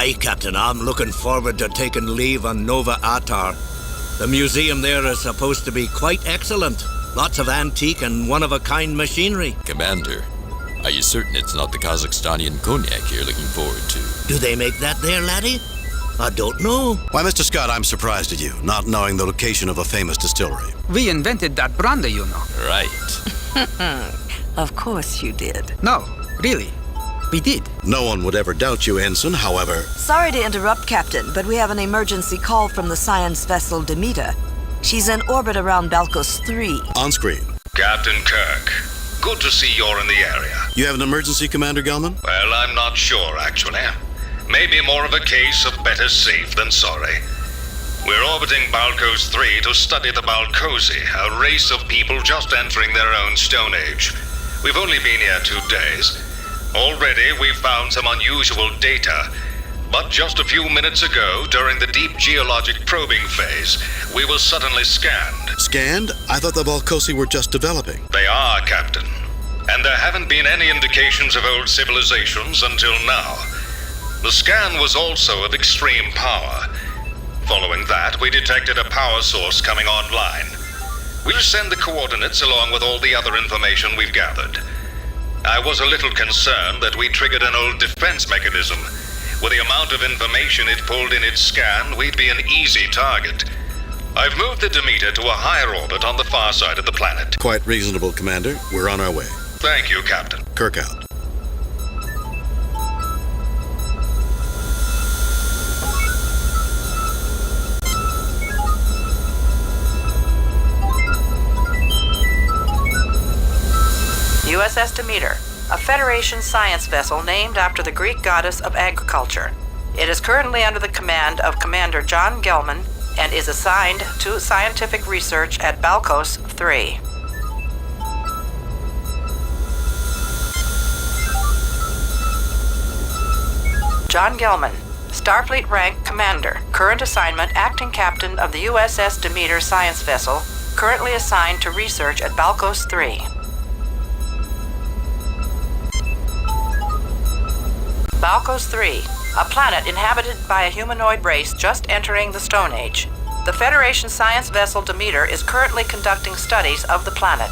Aye, Captain, I'm looking forward to taking leave on Nova Atar. The museum there is supposed to be quite excellent. Lots of antique and one-of-a-kind machinery. Commander, are you certain it's not the Kazakhstanian cognac you're looking forward to? Do they make that there, laddie? I don't know. Why, Mr. Scott, I'm surprised at you, not knowing the location of a famous distillery. We invented that brandy, you know. Right. Of course you did. No, really. We did. No one would ever doubt you, Ensign, however... Sorry to interrupt, Captain, but we have an emergency call from the science vessel Demeter. She's in orbit around Balkos 3. On screen. Captain Kirk, good to see you're in the area. You have an emergency, Commander Gelman? Well, I'm not sure, actually. Maybe more of a case of better safe than sorry. We're orbiting Balkos 3 to study the Balkosi, a race of people just entering their own Stone Age. We've only been here 2 days. Already, we've found some unusual data. But just a few minutes ago, during the deep geologic probing phase, we were suddenly scanned. Scanned? I thought the Balkosi were just developing. They are, Captain. And there haven't been any indications of old civilizations until now. The scan was also of extreme power. Following that, we detected a power source coming online. We'll send the coordinates along with all the other information we've gathered. I was a little concerned that we triggered an old defense mechanism. With the amount of information it pulled in its scan, we'd be an easy target. I've moved the Demeter to a higher orbit on the far side of the planet. Quite reasonable, Commander. We're on our way. Thank you, Captain. Kirk out. USS Demeter, a Federation science vessel named after the Greek goddess of agriculture. It is currently under the command of Commander John Gelman and is assigned to scientific research at Balkos 3. John Gelman, Starfleet rank Commander, current assignment Acting Captain of the USS Demeter science vessel, currently assigned to research at Balkos 3. Balkos 3, a planet inhabited by a humanoid race just entering the Stone Age. The Federation science vessel Demeter is currently conducting studies of the planet.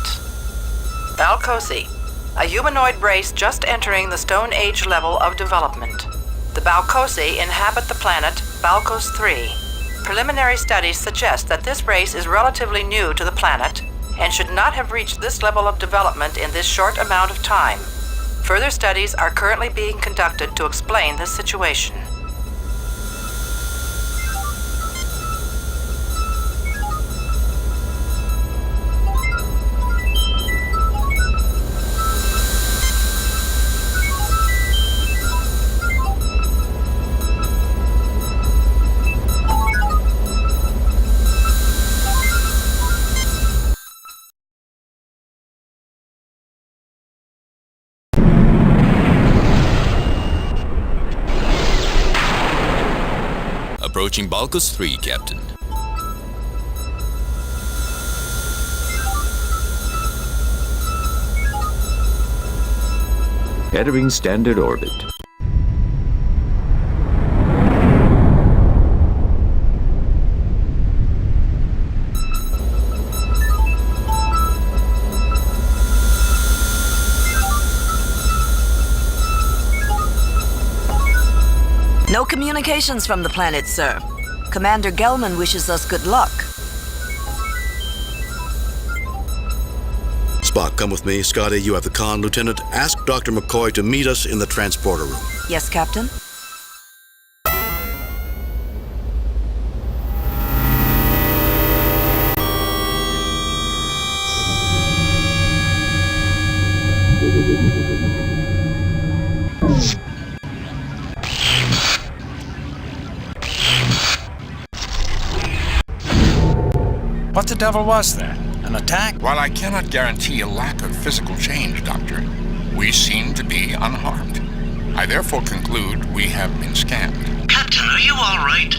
Balkosi, a humanoid race just entering the Stone Age level of development. The Balkosi inhabit the planet Balkos 3. Preliminary studies suggest that this race is relatively new to the planet and should not have reached this level of development in this short amount of time. Further studies are currently being conducted to explain this situation. Approaching Balkos 3, Captain. Entering standard orbit. No communications from the planet, sir. Commander Gelman wishes us good luck. Spock, come with me. Scotty, you have the con. Lieutenant, ask Dr. McCoy to meet us in the transporter room. Yes, Captain? What the devil was that? An attack? While I cannot guarantee a lack of physical change, Doctor, we seem to be unharmed. I therefore conclude we have been scanned. Captain, are you all right?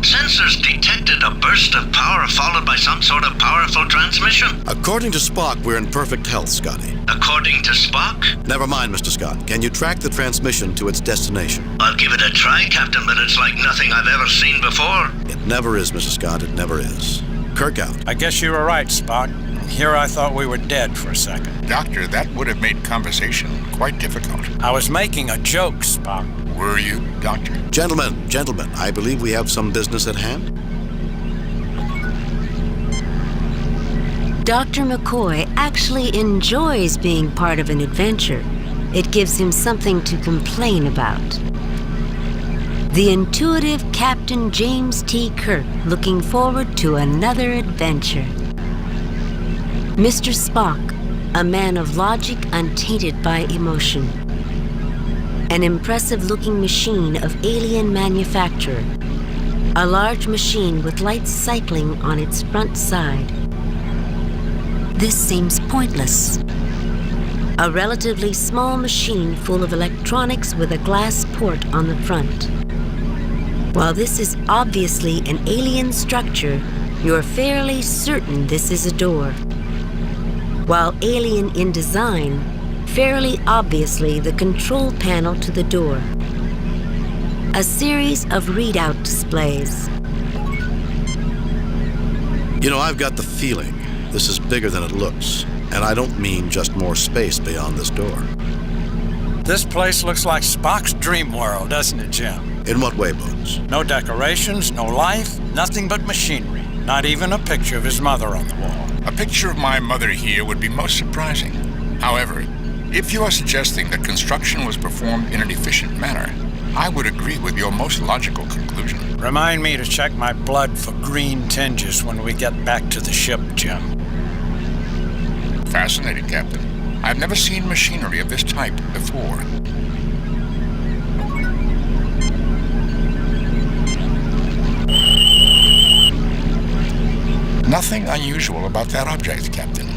Sensors detected a burst of power followed by some sort of powerful transmission. According to Spock, we're in perfect health, Scotty. According to Spock? Never mind, Mr. Scott. Can you track the transmission to its destination? I'll give it a try, Captain, but it's like nothing I've ever seen before. It never is, Mr. Scott. It never is. Kirk out. I guess you were right, Spock. Here I thought we were dead for a second. Doctor, that would have made conversation quite difficult. I was making a joke, Spock. Were you, Doctor? Gentlemen, I believe we have some business at hand. Dr. McCoy actually enjoys being part of an adventure. It gives him something to complain about. The intuitive Captain James T. Kirk looking forward to another adventure. Mr. Spock, a man of logic untainted by emotion. An impressive-looking machine of alien manufacture. A large machine with lights cycling on its front side. This seems pointless. A relatively small machine full of electronics with a glass port on the front. While this is obviously an alien structure, you're fairly certain this is a door. While alien in design, fairly obviously the control panel to the door. A series of readout displays. You know, I've got the feeling this is bigger than it looks, and I don't mean just more space beyond this door. This place looks like Spock's dream world, doesn't it, Jim? In what way, Bones? No decorations, no life, nothing but machinery. Not even a picture of his mother on the wall. A picture of my mother here would be most surprising. However, if you are suggesting that construction was performed in an efficient manner, I would agree with your most logical conclusion. Remind me to check my blood for green tinges when we get back to the ship, Jim. Fascinating, Captain. I've never seen machinery of this type before. Nothing unusual about that object, Captain.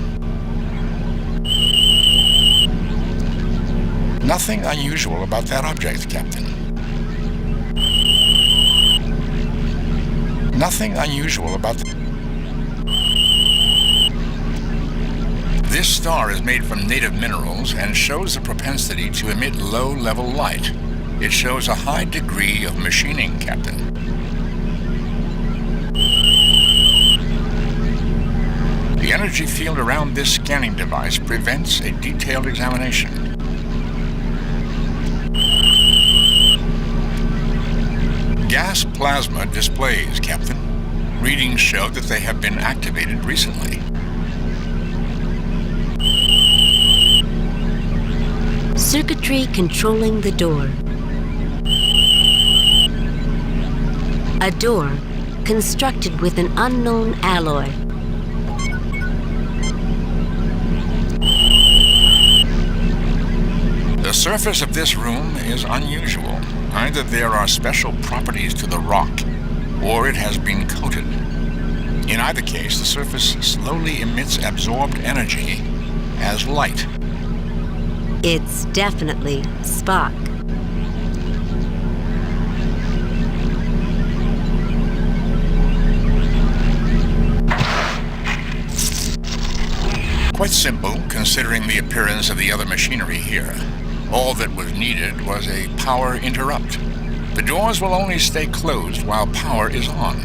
Nothing unusual about that object, Captain. Nothing unusual about This star is made from native minerals and shows a propensity to emit low-level light. It shows a high degree of machining, Captain. The energy field around this scanning device prevents a detailed examination. Gas plasma displays, Captain. Readings show that they have been activated recently. Circuitry controlling the door. A door constructed with an unknown alloy. The surface of this room is unusual. Either there are special properties to the rock, or it has been coated. In either case, the surface slowly emits absorbed energy as light. It's definitely Spock. Quite simple, considering the appearance of the other machinery here. All that was needed was a power interrupt. The doors will only stay closed while power is on.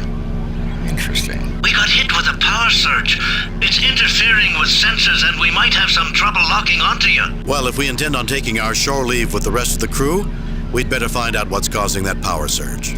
Interesting. We got hit with a power surge. It's interfering with sensors and we might have some trouble locking onto you. Well, if we intend on taking our shore leave with the rest of the crew, we'd better find out what's causing that power surge.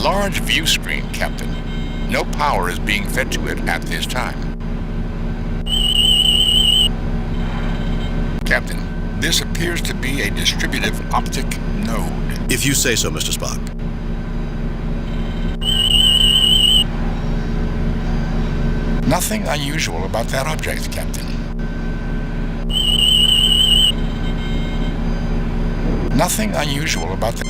Large view screen, Captain. No power is being fed to it at this time. Captain, this appears to be a distributive optic node. If you say so, Mr. Spock. Nothing unusual about that object, Captain. Nothing unusual about that.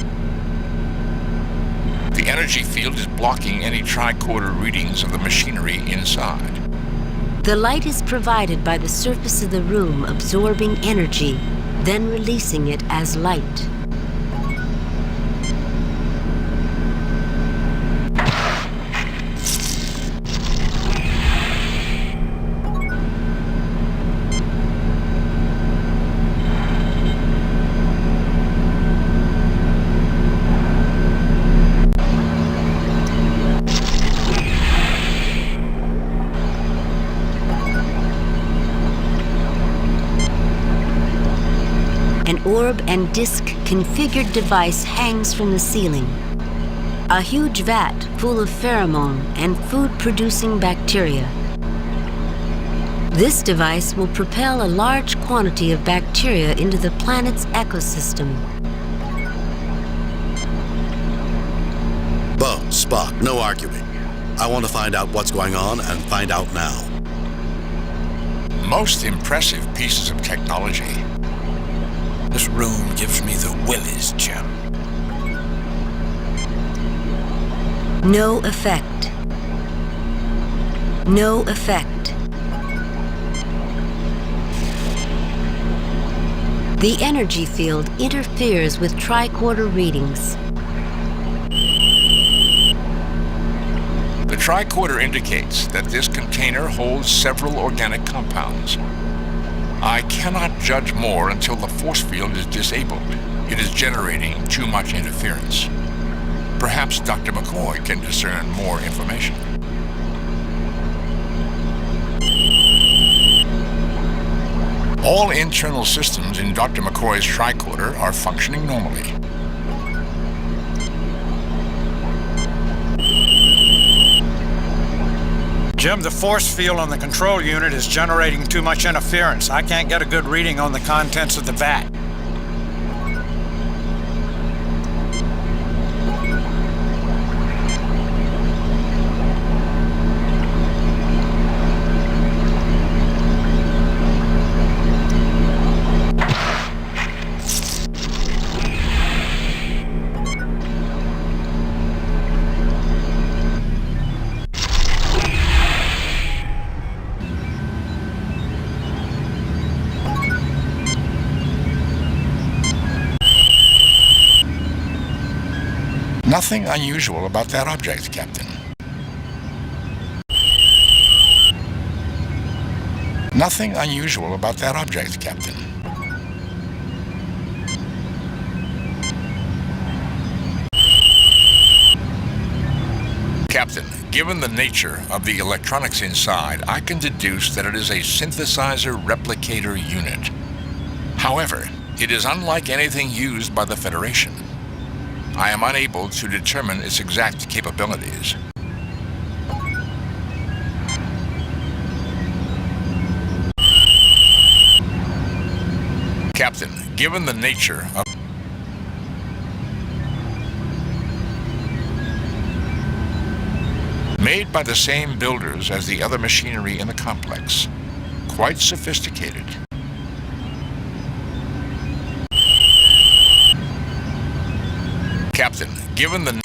The energy field is blocking any tricorder readings of the machinery inside. The light is provided by the surface of the room absorbing energy, then releasing it as light. An orb and disc configured device hangs from the ceiling. A huge vat full of pheromone and food-producing bacteria. This device will propel a large quantity of bacteria into the planet's ecosystem. Bones, Spock, no arguing. I want to find out what's going on and find out now. Most impressive pieces of technology. This room gives me the willies, Jim. No effect. No effect. The energy field interferes with tricorder readings. The tricorder indicates that this container holds several organic compounds. I cannot judge more until the force field is disabled. It is generating too much interference. Perhaps Dr. McCoy can discern more information. All internal systems in Dr. McCoy's tricorder are functioning normally. Jim, the force field on the control unit is generating too much interference. I can't get a good reading on the contents of the vat. Nothing unusual about that object, Captain. Nothing unusual about that object, Captain. Captain, given the nature of the electronics inside, I can deduce that it is a synthesizer replicator unit. However, it is unlike anything used by the Federation. I am unable to determine its exact capabilities. Captain, given the nature of made by the same builders as the other machinery in the complex, quite sophisticated. Captain, given the